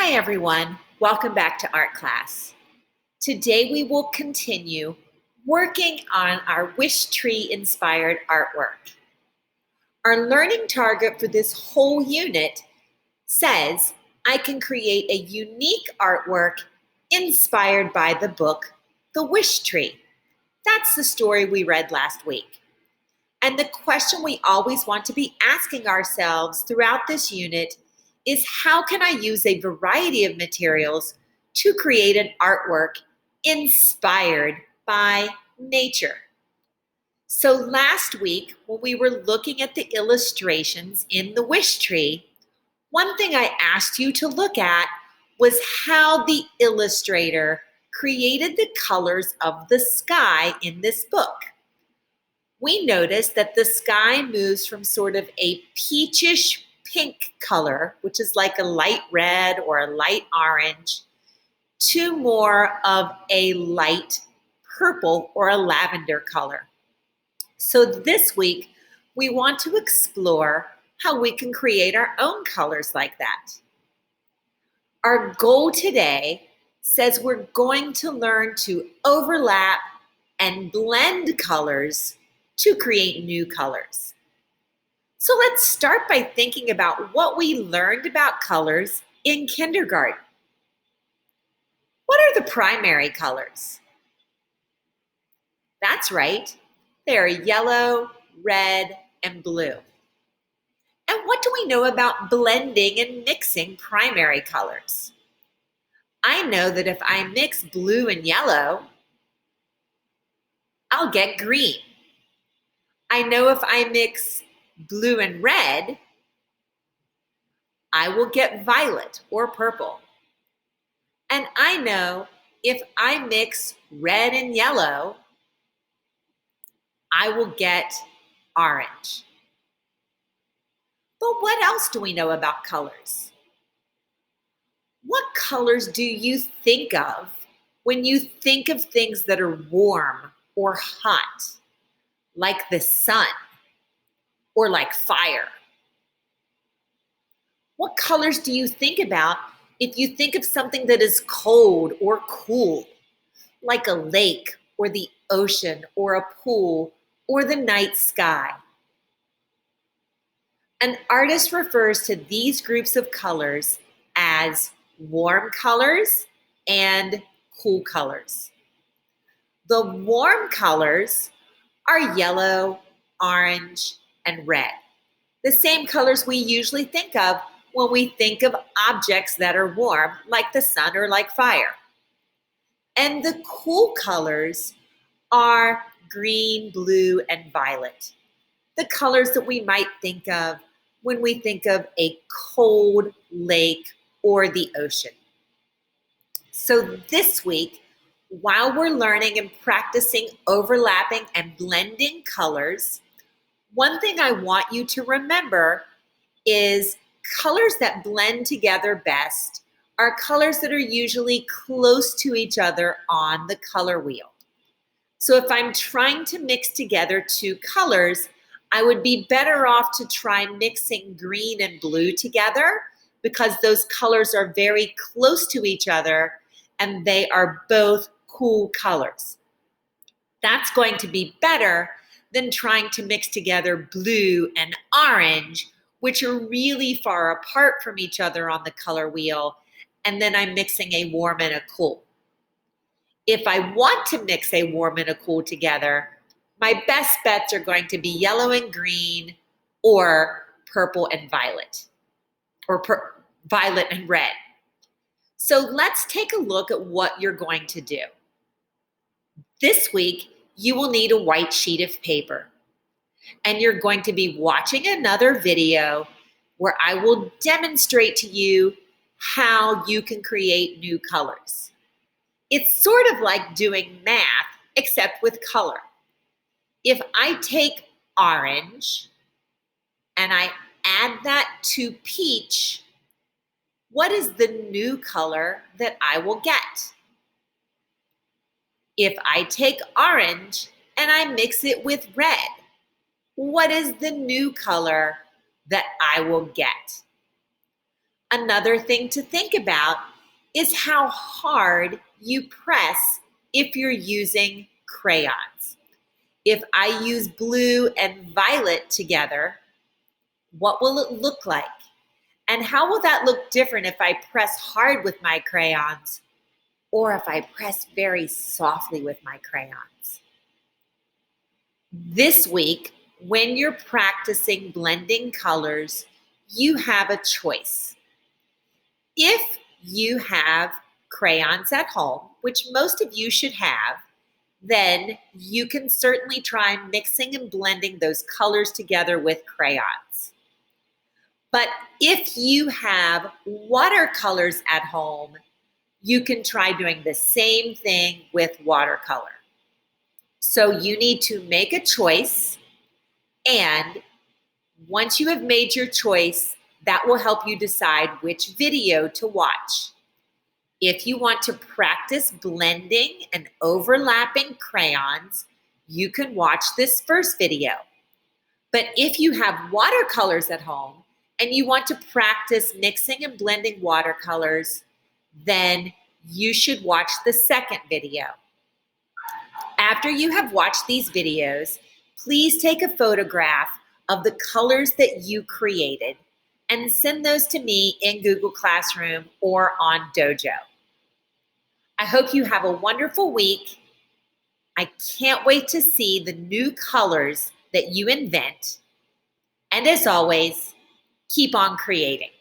Hi everyone, welcome back to art class. Today we will continue working on our wish tree inspired artwork. Our learning target for this whole unit says I can create a unique artwork inspired by the book, The Wish Tree. That's the story we read last week. And the question we always want to be asking ourselves throughout this unit is how can I use a variety of materials to create an artwork inspired by nature? So last week, when we were looking at the illustrations in the wish tree, one thing I asked you to look at was how the illustrator created the colors of the sky in this book. We noticed that the sky moves from sort of a peachish pink color, which is like a light red or a light orange, to more of a light purple or a lavender color. So this week, we want to explore how we can create our own colors like that. Our goal today says we're going to learn to overlap and blend colors to create new colors. So let's start by thinking about what we learned about colors in kindergarten. What are the primary colors? That's right, they are yellow, red, and blue. And what do we know about blending and mixing primary colors? I know that if I mix blue and yellow, I'll get green. I know if I mix blue and red, I will get violet or purple. And I know if I mix red and yellow, I will get orange. But what else do we know about colors? What colors do you think of when you think of things that are warm or hot, like the sun or like fire? What colors do you think about if you think of something that is cold or cool, like a lake or the ocean or a pool or the night sky? An artist refers to these groups of colors as warm colors and cool colors. The warm colors are yellow, orange, and red, the same colors we usually think of when we think of objects that are warm, like the sun or like fire. And the cool colors are green, blue, and violet, the colors that we might think of when we think of a cold lake or the ocean. So this week, while we're learning and practicing overlapping and blending colors, one thing I want you to remember is colors that blend together best are colors that are usually close to each other on the color wheel. So if I'm trying to mix together two colors, I would be better off to try mixing green and blue together because those colors are very close to each other and they are both cool colors. That's going to be better than trying to mix together blue and orange, which are really far apart from each other on the color wheel, and then I'm mixing a warm and a cool. If I want to mix a warm and a cool together, my best bets are going to be yellow and green or purple and violet, or violet and red. So let's take a look at what you're going to do. This week, you will need a white sheet of paper, and you're going to be watching another video where I will demonstrate to you how you can create new colors. It's sort of like doing math, except with color. If I take orange and I add that to peach, what is the new color that I will get? If I take orange and I mix it with red, what is the new color that I will get? Another thing to think about is how hard you press if you're using crayons. If I use blue and violet together, what will it look like? And how will that look different if I press hard with my crayons or if I press very softly with my crayons? This week, when you're practicing blending colors, you have a choice. If you have crayons at home, which most of you should have, then you can certainly try mixing and blending those colors together with crayons. But if you have watercolors at home, you can try doing the same thing with watercolor. So you need to make a choice, and once you have made your choice, that will help you decide which video to watch. If you want to practice blending and overlapping crayons, you can watch this first video. But if you have watercolors at home and you want to practice mixing and blending watercolors, then you should watch the second video. After you have watched these videos, please take a photograph of the colors that you created and send those to me in Google Classroom or on Dojo. I hope you have a wonderful week. I can't wait to see the new colors that you invent. And as always, keep on creating.